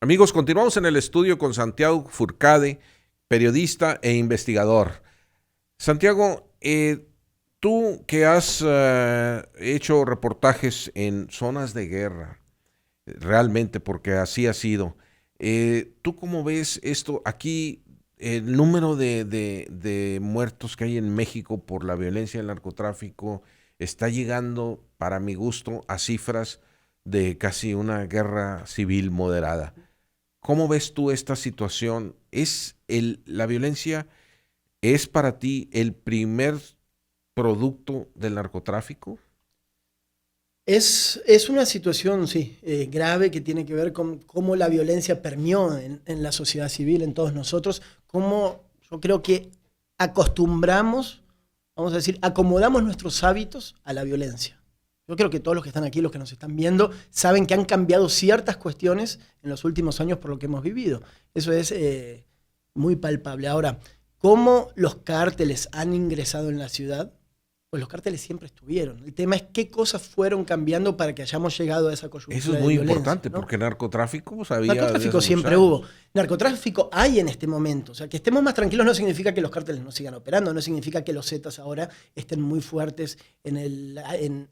Amigos, continuamos en el estudio con Santiago Furcade, periodista e investigador. Santiago, tú que has hecho reportajes en zonas de guerra, realmente, porque así ha sido, ¿tú cómo ves esto? Aquí el número de muertos que hay en México por la violencia del narcotráfico está llegando, para mi gusto, a cifras de casi una guerra civil moderada. ¿Cómo ves tú esta situación? ¿La violencia es para ti el primer producto del narcotráfico? Es una situación, sí, grave que tiene que ver con cómo la violencia permeó en la sociedad civil, en todos nosotros, cómo yo creo que acostumbramos, vamos a decir, acomodamos nuestros hábitos a la violencia. Yo creo que todos los que están aquí, los que nos están viendo, saben que han cambiado ciertas cuestiones en los últimos años por lo que hemos vivido. Eso es muy palpable. Ahora, ¿cómo los cárteles han ingresado en la ciudad? Pues los cárteles siempre estuvieron. El tema es qué cosas fueron cambiando para que hayamos llegado a esa coyuntura Eso es de muy violencia, importante, ¿no? porque narcotráfico pues, había desde Narcotráfico hace muchos siempre años. hubo. Narcotráfico hay en este momento. O sea, que estemos más tranquilos no significa que los cárteles no sigan operando, no significa que los Zetas ahora estén muy fuertes en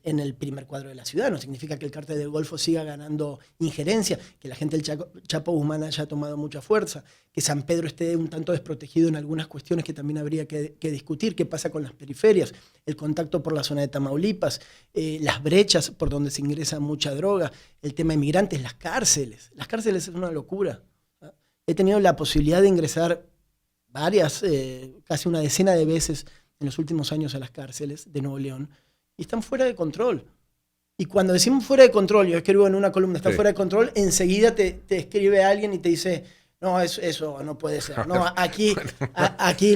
el primer cuadro de la ciudad, no significa que el cártel del Golfo siga ganando injerencia, que la gente del Chapo Guzmán haya tomado mucha fuerza, que San Pedro esté un tanto desprotegido en algunas cuestiones que también habría que discutir, qué pasa con las periferias, el contacto por la zona de Tamaulipas, las brechas por donde se ingresa mucha droga, el tema de migrantes, las cárceles. Las cárceles es una locura. He tenido la posibilidad de ingresar casi una decena de veces en los últimos años a las cárceles de Nuevo León y están fuera de control. Y cuando decimos fuera de control, yo escribo en una columna, están fuera de control, enseguida te escribe alguien y te dice, no, eso no puede ser. No, aquí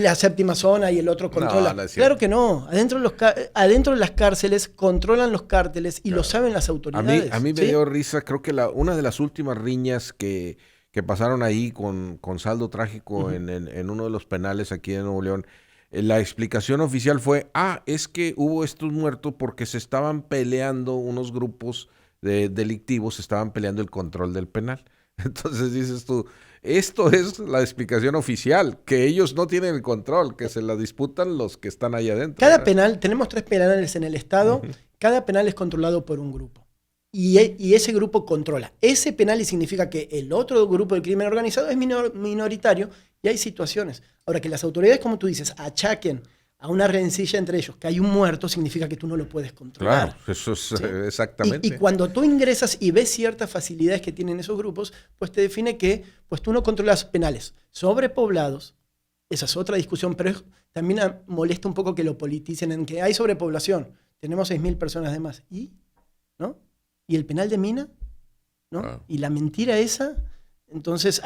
la séptima zona y el otro controla. No es claro que no. Adentro de las cárceles controlan los cárteles y lo saben las A autoridades. mí me ¿sí? dio risa, creo que una de las últimas riñas que pasaron ahí con saldo trágico en uno de los penales aquí en Nuevo León, la explicación oficial fue, es que hubo estos muertos porque se estaban peleando unos grupos delictivos, se estaban peleando el control del penal. Entonces dices tú, esto es la explicación oficial, que ellos no tienen el control, que se la disputan los que están ahí adentro. Cada ¿verdad? penal, tenemos 3 penales en el estado, cada penal es controlado por un grupo. Y ese grupo controla. Ese penal y significa que el otro grupo del crimen organizado es minoritario y hay situaciones. Ahora, que las autoridades, como tú dices, achaquen a una rencilla entre ellos, que hay un muerto, significa que tú no lo puedes controlar. Claro, eso es ¿sí? exactamente. Y cuando tú ingresas y ves ciertas facilidades que tienen esos grupos, pues te define que pues tú no controlas penales sobrepoblados. Esa es otra discusión, pero también molesta un poco que lo politicen en que hay sobrepoblación. Tenemos 6.000 personas de más. ¿No? ¿Y el penal de Mina? ¿No? Y la mentira esa. Entonces,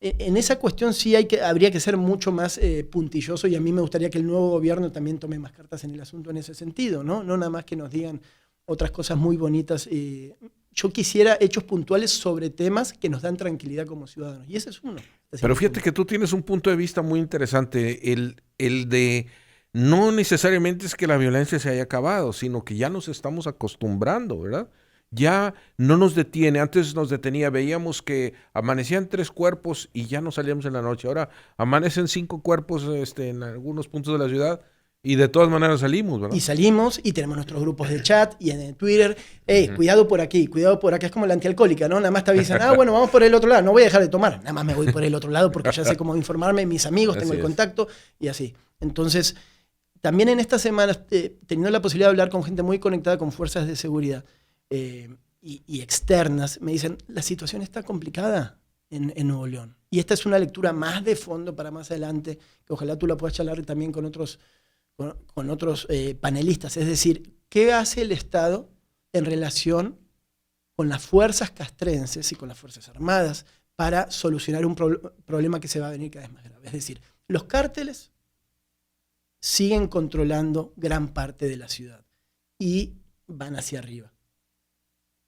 en esa cuestión sí habría que ser mucho más puntilloso y a mí me gustaría que el nuevo gobierno también tome más cartas en el asunto en ese sentido, ¿no? No nada más que nos digan otras cosas muy bonitas. Yo quisiera hechos puntuales sobre temas que nos dan tranquilidad como ciudadanos. Y ese es uno. Pero fíjate que tú tienes un punto de vista muy interesante, el de no necesariamente es que la violencia se haya acabado, sino que ya nos estamos acostumbrando, ¿verdad? Ya no nos detiene, antes nos detenía, veíamos que amanecían 3 cuerpos y ya no salíamos en la noche, ahora amanecen 5 cuerpos en algunos puntos de la ciudad y de todas maneras salimos, ¿verdad? Y salimos y tenemos nuestros grupos de chat y en Twitter, cuidado por aquí, cuidado por acá, es como la antialcohólica, ¿no? Nada más te avisan, bueno, vamos por el otro lado, no voy a dejar de tomar, nada más me voy por el otro lado porque ya sé cómo informarme, mis amigos, tengo el contacto y así. Entonces, también en estas semanas, teniendo la posibilidad de hablar con gente muy conectada con fuerzas de seguridad y externas, me dicen, la situación está complicada en Nuevo León. Y esta es una lectura más de fondo para más adelante, que ojalá tú la puedas charlar también con otros panelistas. Es decir, ¿qué hace el Estado en relación con las fuerzas castrenses y con las Fuerzas Armadas para solucionar un problema que se va a venir cada vez más grave? Es decir, los cárteles siguen controlando gran parte de la ciudad y van hacia arriba.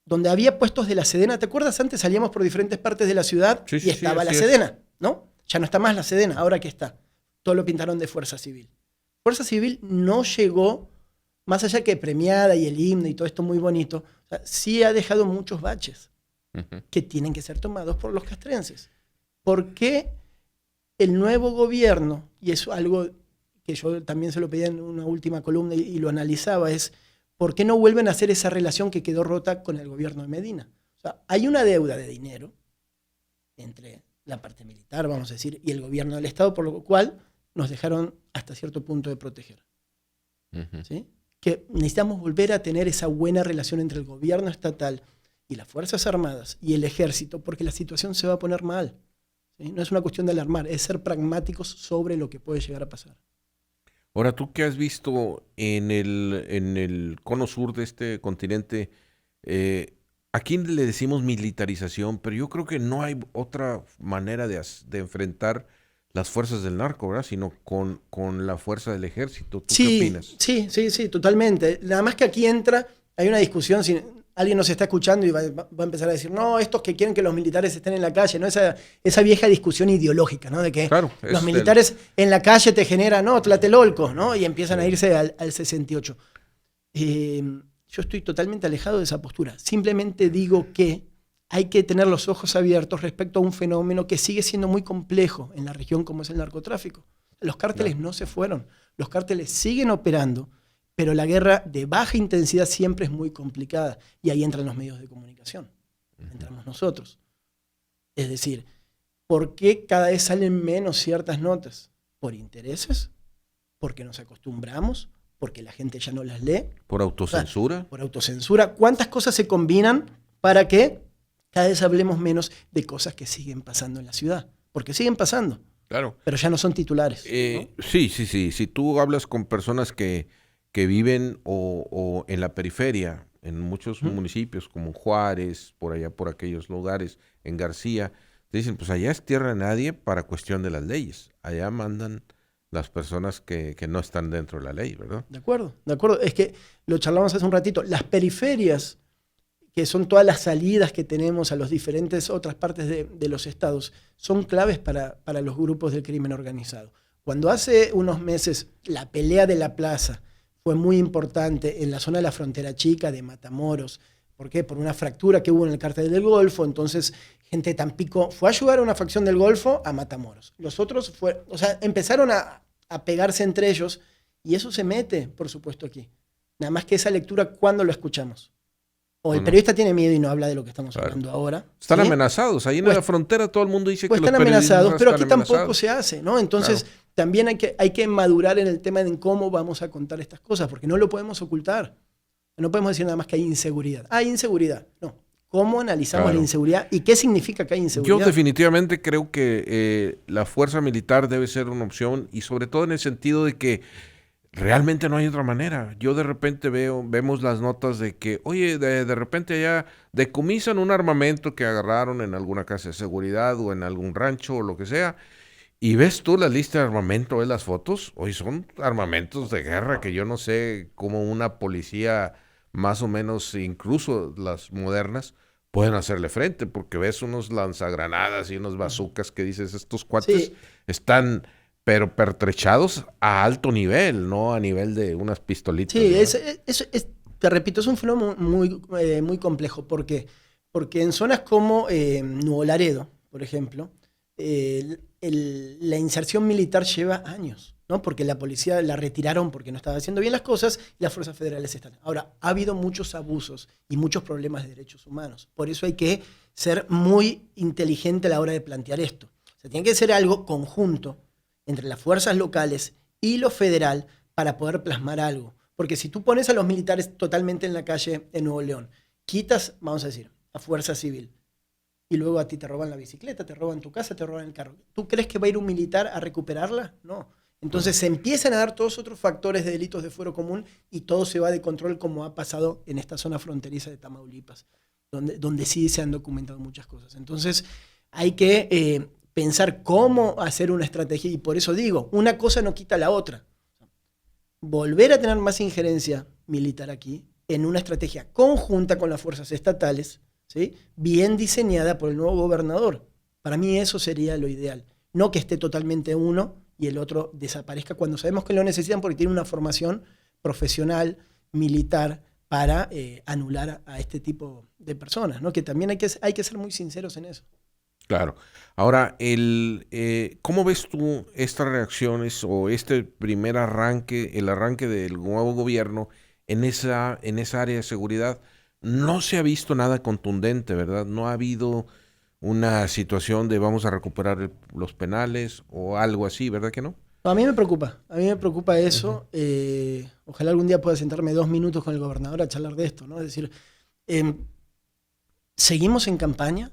Donde había puestos de la Sedena, ¿te acuerdas? Antes salíamos por diferentes partes de la ciudad y estaba la Sedena, ¿no? Ya no está más la Sedena, ¿ahora qué está? Todo lo pintaron de Fuerza Civil. Fuerza Civil no llegó, más allá que premiada y el himno y todo esto muy bonito, o sea, sí ha dejado muchos baches. Ujú. que tienen que ser tomados por los castrenses. ¿Por qué el nuevo gobierno, y es algo que yo también se lo pedía en una última columna y lo analizaba, es por qué no vuelven a hacer esa relación que quedó rota con el gobierno de Medina? O sea, hay una deuda de dinero entre la parte militar, vamos a decir, y el gobierno del Estado, por lo cual nos dejaron hasta cierto punto de proteger. Ujú. ¿Sí? Que necesitamos volver a tener esa buena relación entre el gobierno estatal y las Fuerzas Armadas y el Ejército, porque la situación se va a poner mal. ¿Sí? No es una cuestión de alarmar, es ser pragmáticos sobre lo que puede llegar a pasar. Ahora, ¿tú qué has visto en el cono sur de este continente? Aquí le decimos militarización, pero yo creo que no hay otra manera de enfrentar las fuerzas del narco, ¿verdad? Sino con la fuerza del ejército. ¿Tú qué opinas? Sí, totalmente. Nada más que aquí hay una discusión, si alguien nos está escuchando y va a empezar a decir, no, estos que quieren que los militares estén en la calle, ¿no? Esa vieja discusión ideológica, ¿no? De que Claro, los militares en la calle te generan, no, Tlatelolco, ¿no? Y empiezan a irse al 68. Yo estoy totalmente alejado de esa postura. Simplemente digo que hay que tener los ojos abiertos respecto a un fenómeno que sigue siendo muy complejo en la región como es el narcotráfico. Los cárteles no se fueron, los cárteles siguen operando, pero la guerra de baja intensidad siempre es muy complicada y ahí entran los medios de comunicación, entramos nosotros. Es decir, ¿por qué cada vez salen menos ciertas notas? ¿Por intereses? ¿Porque nos acostumbramos? ¿Porque la gente ya no las lee? ¿Por autocensura? Por autocensura. ¿Cuántas cosas se combinan para que cada vez hablemos menos de cosas que siguen pasando en la ciudad? Porque siguen pasando, Claro. pero ya no son titulares. ¿no? Sí. Si tú hablas con personas que viven o en la periferia, en muchos municipios como Juárez, por allá, por aquellos lugares, en García, te dicen, pues allá es tierra de nadie para cuestión de las leyes. Allá mandan las personas que no están dentro de la ley, ¿verdad? De acuerdo. Es que lo charlamos hace un ratito. Las periferias, que son todas las salidas que tenemos a las diferentes otras partes de los estados, son claves para los grupos del crimen organizado. Cuando hace unos meses la pelea de la plaza fue muy importante en la zona de la Frontera Chica, de Matamoros. ¿Por qué? Por una fractura que hubo en el Cártel del Golfo. Entonces, gente de Tampico fue a ayudar a una facción del Golfo a Matamoros. Los otros empezaron a pegarse entre ellos y eso se mete, por supuesto, aquí. Nada más que esa lectura, ¿cuándo lo escuchamos? O el periodista tiene miedo y no habla de lo que estamos hablando ahora. Están ¿sí? amenazados. Ahí en la frontera todo el mundo dice que los están periodistas amenazados, pero aquí están tampoco amenazados. se hace, ¿no? Entonces, también hay que madurar en el tema de cómo vamos a contar estas cosas, porque no lo podemos ocultar. No podemos decir nada más que hay inseguridad. Hay inseguridad. No. ¿Cómo analizamos la inseguridad y qué significa que hay inseguridad? Yo definitivamente creo que la fuerza militar debe ser una opción y sobre todo en el sentido de que realmente no hay otra manera. Yo de repente vemos las notas de que, oye, de repente allá decomisan un armamento que agarraron en alguna casa de seguridad o en algún rancho o lo que sea, y ves tú la lista de armamento, ves las fotos, hoy son armamentos de guerra que yo no sé cómo una policía más o menos, incluso las modernas, pueden hacerle frente, porque ves unos lanzagranadas y unos bazucas que dices, estos cuates están pero pertrechados a alto nivel, no a nivel de unas pistolitas. Sí, te repito, es un fenómeno muy complejo. ¿Por qué? Porque en zonas como Nuevo Laredo, por ejemplo, la inserción militar lleva años, ¿no? Porque la policía la retiraron porque no estaba haciendo bien las cosas y las fuerzas federales están. Ahora, ha habido muchos abusos y muchos problemas de derechos humanos. Por eso hay que ser muy inteligente a la hora de plantear esto. O sea, tiene que ser algo conjunto entre las fuerzas locales y lo federal para poder plasmar algo. Porque si tú pones a los militares totalmente en la calle en Nuevo León, quitas, vamos a decir, a fuerza civil, y luego a ti te roban la bicicleta, te roban tu casa, te roban el carro, ¿tú crees que va a ir un militar a recuperarla? No. Entonces se empiezan a dar todos otros factores de delitos de fuero común y todo se va de control, como ha pasado en esta zona fronteriza de Tamaulipas, donde sí se han documentado muchas cosas. Entonces hay que pensar cómo hacer una estrategia, y por eso digo, una cosa no quita la otra. Volver a tener más injerencia militar aquí en una estrategia conjunta con las fuerzas estatales, ¿sí? Bien diseñada por el nuevo gobernador. Para mí eso sería lo ideal. No que esté totalmente uno y el otro desaparezca cuando sabemos que lo necesitan porque tiene una formación profesional, militar, para anular a este tipo de personas, ¿no? Que también hay que ser muy sinceros en eso. Claro. Ahora, ¿cómo ves tú estas reacciones o este primer arranque, el arranque del nuevo gobierno en esa área de seguridad? No se ha visto nada contundente, ¿verdad? No ha habido una situación de vamos a recuperar los penales o algo así, ¿verdad que no? No, a mí me preocupa eso. Ojalá algún día pueda sentarme 2 minutos con el gobernador a charlar de esto, ¿no? Es decir, seguimos en campaña.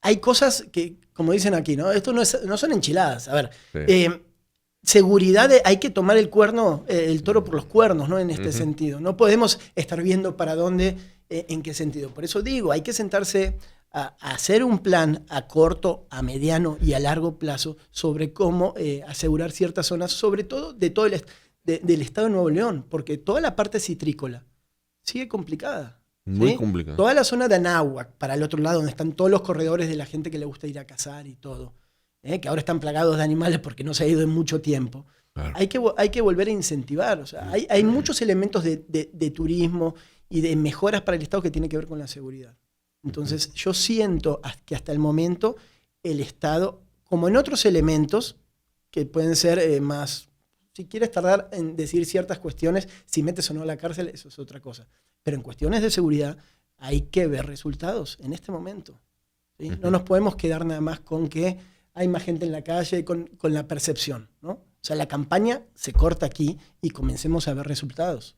Hay cosas que, como dicen aquí, ¿no? Esto no son enchiladas. A ver, Sí. seguridad, hay que tomar el toro por los cuernos, ¿no? En este sentido. No podemos estar viendo para dónde, en qué sentido. Por eso digo, hay que sentarse a hacer un plan a corto, a mediano y a largo plazo sobre cómo asegurar ciertas zonas, sobre todo del estado de Nuevo León, porque toda la parte citrícola sigue complicada. Muy ¿Sí? complicado. Toda la zona de Anáhuac, para el otro lado, donde están todos los corredores de la gente que le gusta ir a cazar y todo, que ahora están plagados de animales porque no se ha ido en mucho tiempo. Claro. Hay que volver a incentivar. O sea, hay muchos elementos de turismo y de mejoras para el Estado que tienen que ver con la seguridad. Entonces, yo siento que hasta el momento el Estado, como en otros elementos que pueden ser más... Si quieres tardar en decir ciertas cuestiones, si metes o no a la cárcel, eso es otra cosa. Pero en cuestiones de seguridad hay que ver resultados en este momento. ¿Sí? No nos podemos quedar nada más con que hay más gente en la calle, con la percepción, ¿no? O sea, la campaña se corta aquí y comencemos a ver resultados.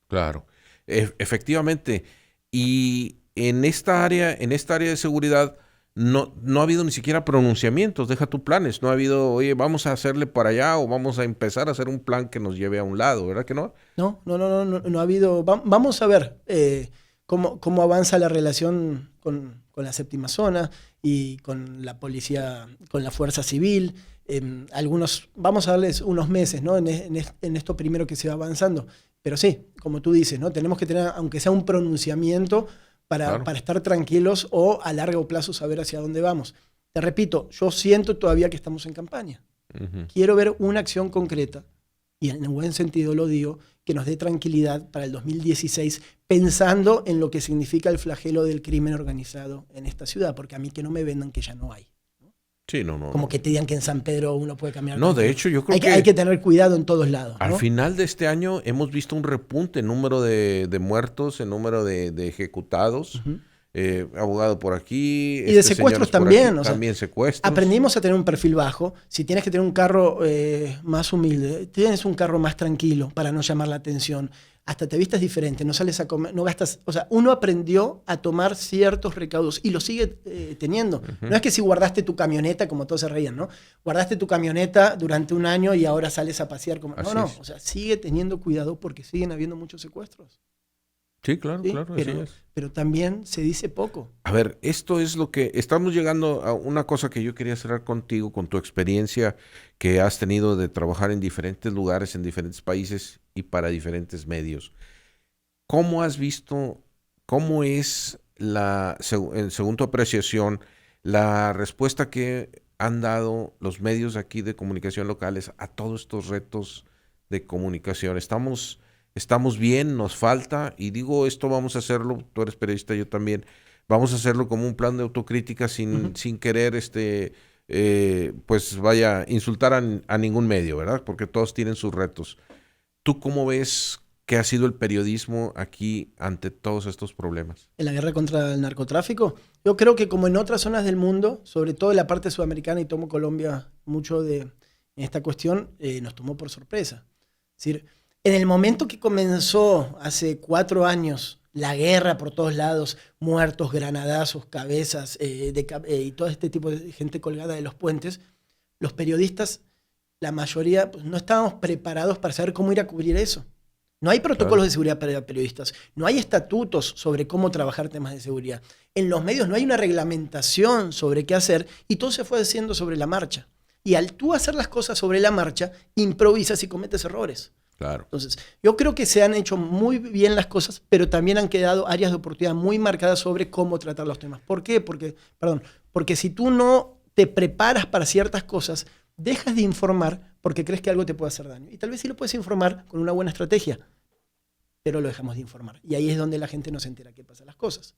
Claro, efectivamente. Y en esta área de seguridad no ha habido ni siquiera pronunciamientos, deja tus planes, no ha habido, oye, vamos a hacerle para allá o vamos a empezar a hacer un plan que nos lleve a un lado, ¿verdad que no? No ha habido. Vamos a ver cómo avanza la relación con la séptima zona y con la policía, con la fuerza civil. Vamos a darles unos meses, ¿no? En esto primero que se va avanzando. Pero sí, como tú dices, ¿no? Tenemos que tener, aunque sea un pronunciamiento, Claro. para estar tranquilos o a largo plazo saber hacia dónde vamos. Te repito, yo siento todavía que estamos en campaña. Quiero ver una acción concreta, y en el buen sentido lo digo, que nos dé tranquilidad para el 2016, pensando en lo que significa el flagelo del crimen organizado en esta ciudad, porque a mí que no me vendan que ya no hay. Sí, no. Como que te digan que en San Pedro uno puede caminar. No, de hecho, yo creo hay que tener cuidado en todos lados, ¿no? Al final de este año hemos visto un repunte en número de muertos, en número de ejecutados. Abogado por aquí. Y de secuestros también. O sea, también secuestros. Aprendimos a tener un perfil bajo. Si tienes que tener un carro más humilde, tienes un carro más tranquilo para no llamar la atención. Hasta te vistas diferente, no sales a comer, no gastas. O sea, uno aprendió a tomar ciertos recaudos y lo sigue teniendo. No es que si guardaste tu camioneta, como todos se reían, ¿no? Guardaste tu camioneta durante un año y ahora sales a pasear como. Así No. es. O sea, sigue teniendo cuidado porque siguen habiendo muchos secuestros. Sí, claro, ¿Sí? claro. Así es. Pero también se dice poco. A ver, esto es lo que estamos llegando a una cosa que yo quería cerrar contigo, con tu experiencia que has tenido de trabajar en diferentes lugares, en diferentes países y para diferentes medios. ¿Cómo has visto, cómo es según tu apreciación, la respuesta que han dado los medios aquí de comunicación locales a todos estos retos de comunicación? Estamos bien, nos falta, y digo esto vamos a hacerlo, tú eres periodista, yo también, vamos a hacerlo como un plan de autocrítica sin querer, pues vaya, insultar a ningún medio, ¿verdad? Porque todos tienen sus retos. ¿Tú cómo ves que ha sido el periodismo aquí ante todos estos problemas? En la guerra contra el narcotráfico, yo creo que como en otras zonas del mundo, sobre todo en la parte sudamericana, y tomo Colombia mucho en esta cuestión, nos tomó por sorpresa. Es decir, en el momento que comenzó hace 4 años la guerra por todos lados, muertos, granadazos, cabezas y todo este tipo de gente colgada de los puentes, los periodistas, la mayoría, pues, no estábamos preparados para saber cómo ir a cubrir eso. No hay protocolos de seguridad para periodistas, no hay estatutos sobre cómo trabajar temas de seguridad. En los medios no hay una reglamentación sobre qué hacer y todo se fue haciendo sobre la marcha. Y al tú hacer las cosas sobre la marcha, improvisas y cometes errores. Claro. Entonces, yo creo que se han hecho muy bien las cosas, pero también han quedado áreas de oportunidad muy marcadas sobre cómo tratar los temas. ¿Por qué? Porque si tú no te preparas para ciertas cosas, dejas de informar porque crees que algo te puede hacer daño. Y tal vez sí lo puedes informar con una buena estrategia, pero lo dejamos de informar. Y ahí es donde la gente no se entera que pasan las cosas.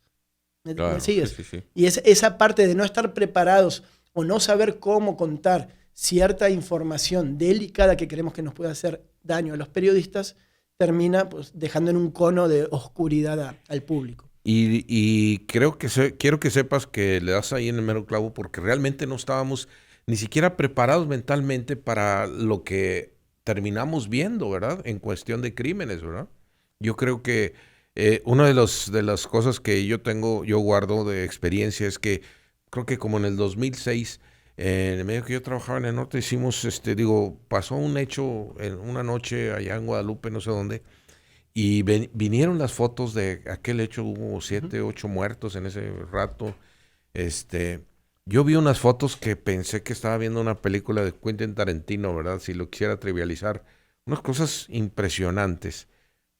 Claro, ¿Me sigues? sí, sí, sí. Y esa parte de no estar preparados o no saber cómo contar cierta información delicada que queremos que nos pueda hacer daño a los periodistas, termina pues, dejando en un cono de oscuridad al público. Y quiero que sepas que le das ahí en el mero clavo, porque realmente no estábamos ni siquiera preparados mentalmente para lo que terminamos viendo, ¿verdad? En cuestión de crímenes, ¿verdad? Yo creo que una de las cosas que yo guardo de experiencia es que creo que como en el 2006, en el medio que yo trabajaba en el norte, pasó un hecho en una noche allá en Guadalupe, no sé dónde, y vinieron las fotos de aquel hecho, hubo 7, 8 muertos en ese rato. Yo vi unas fotos que pensé que estaba viendo una película de Quentin Tarantino, ¿verdad? Si lo quisiera trivializar. Unas cosas impresionantes.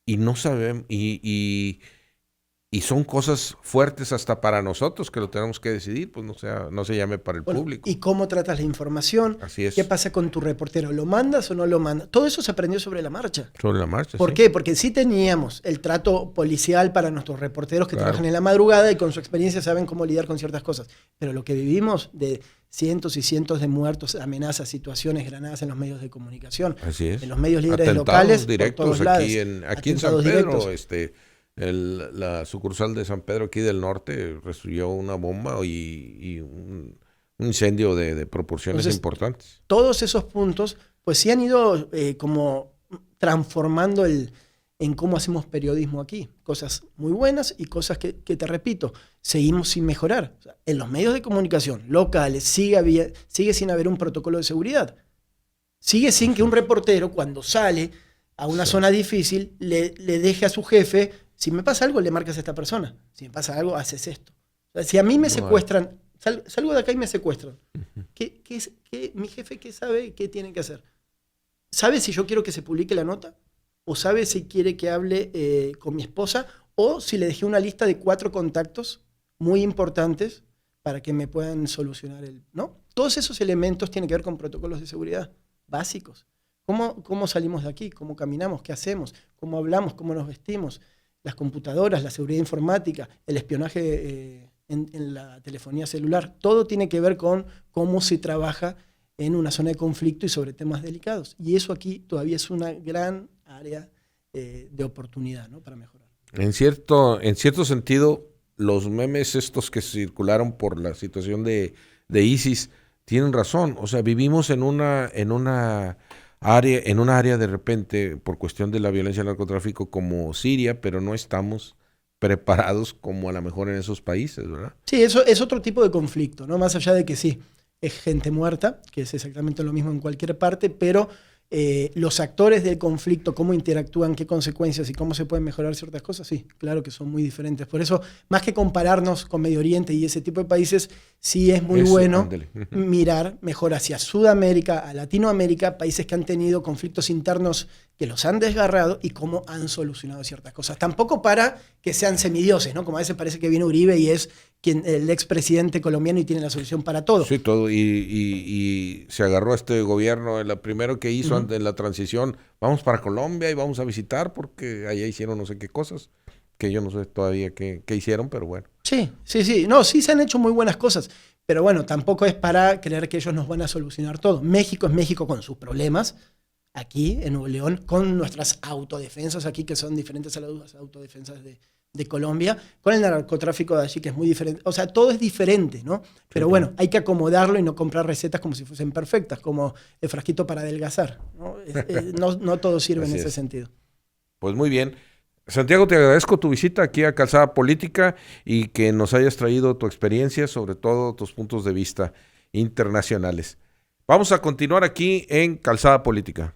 Y no sabemos, y son cosas fuertes hasta para nosotros que lo tenemos que decidir, pues no se llame para el público. ¿Y cómo tratas la información? Así es. ¿Qué pasa con tu reportero? ¿Lo mandas o no lo mandas? Todo eso se aprendió sobre la marcha. Sobre la marcha, ¿Por qué? Porque sí teníamos el trato policial para nuestros reporteros que trabajan en la madrugada y con su experiencia saben cómo lidiar con ciertas cosas. Pero lo que vivimos de cientos y cientos de muertos, amenazas, situaciones, granadas en los medios de comunicación, así es, en los medios líderes atentados locales, directos por todos lados, aquí en San Pedro, directos. La sucursal de San Pedro aquí del norte recibió una bomba y un incendio de proporciones Entonces, importantes. Todos esos puntos pues sí han ido como transformando en cómo hacemos periodismo aquí. Cosas muy buenas y cosas que te repito, seguimos sin mejorar. O sea, en los medios de comunicación locales sigue sin haber un protocolo de seguridad. Sigue sin que un reportero cuando sale a una zona difícil le deje a su jefe: si me pasa algo, le marcas a esta persona. Si me pasa algo, haces esto. O sea, si a mí me secuestran, salgo de acá y me secuestran. ¿Mi jefe qué sabe? ¿Qué tiene que hacer? ¿Sabe si yo quiero que se publique la nota? ¿O sabe si quiere que hable con mi esposa? ¿O si le dejé una lista de 4 contactos muy importantes para que me puedan solucionar ¿no? Todos esos elementos tienen que ver con protocolos de seguridad básicos. ¿Cómo salimos de aquí? ¿Cómo caminamos? ¿Qué hacemos? ¿Cómo hablamos? ¿Cómo nos vestimos? Las computadoras, la seguridad informática, el espionaje en la telefonía celular, todo tiene que ver con cómo se trabaja en una zona de conflicto y sobre temas delicados. Y eso aquí todavía es una gran área de oportunidad, ¿no? Para mejorar. En cierto sentido, los memes estos que circularon por la situación de ISIS tienen razón. O sea, vivimos en una área de repente, por cuestión de la violencia del narcotráfico, como Siria, pero no estamos preparados como a lo mejor en esos países, ¿verdad? Sí, eso es otro tipo de conflicto, ¿no? Más allá de que sí, es gente muerta, que es exactamente lo mismo en cualquier parte, pero los actores del conflicto, cómo interactúan, qué consecuencias y cómo se pueden mejorar ciertas cosas, sí, claro que son muy diferentes. Por eso, más que compararnos con Medio Oriente y ese tipo de países, sí es muy bueno mirar mejor hacia Sudamérica, a Latinoamérica, países que han tenido conflictos internos que los han desgarrado y cómo han solucionado ciertas cosas. Tampoco para que sean semidioses, ¿no? Como a veces parece que viene Uribe y es el expresidente colombiano y tiene la solución para todo. Sí, todo. Y se agarró a este gobierno, lo primero que hizo antes de la transición: vamos para Colombia y vamos a visitar porque allá hicieron no sé qué cosas, que yo no sé todavía qué hicieron, pero bueno. Sí. No, sí se han hecho muy buenas cosas, pero bueno, tampoco es para creer que ellos nos van a solucionar todo. México es México con sus problemas, aquí en Nuevo León, con nuestras autodefensas aquí, que son diferentes a las autodefensas de Colombia, con el narcotráfico de allí, que es muy diferente. O sea, todo es diferente, ¿no? Pero bueno, hay que acomodarlo y no comprar recetas como si fuesen perfectas, como el frasquito para adelgazar, ¿no? No todo sirve en ese sentido. Pues muy bien. Santiago, te agradezco tu visita aquí a Calzada Política y que nos hayas traído tu experiencia, sobre todo tus puntos de vista internacionales. Vamos a continuar aquí en Calzada Política.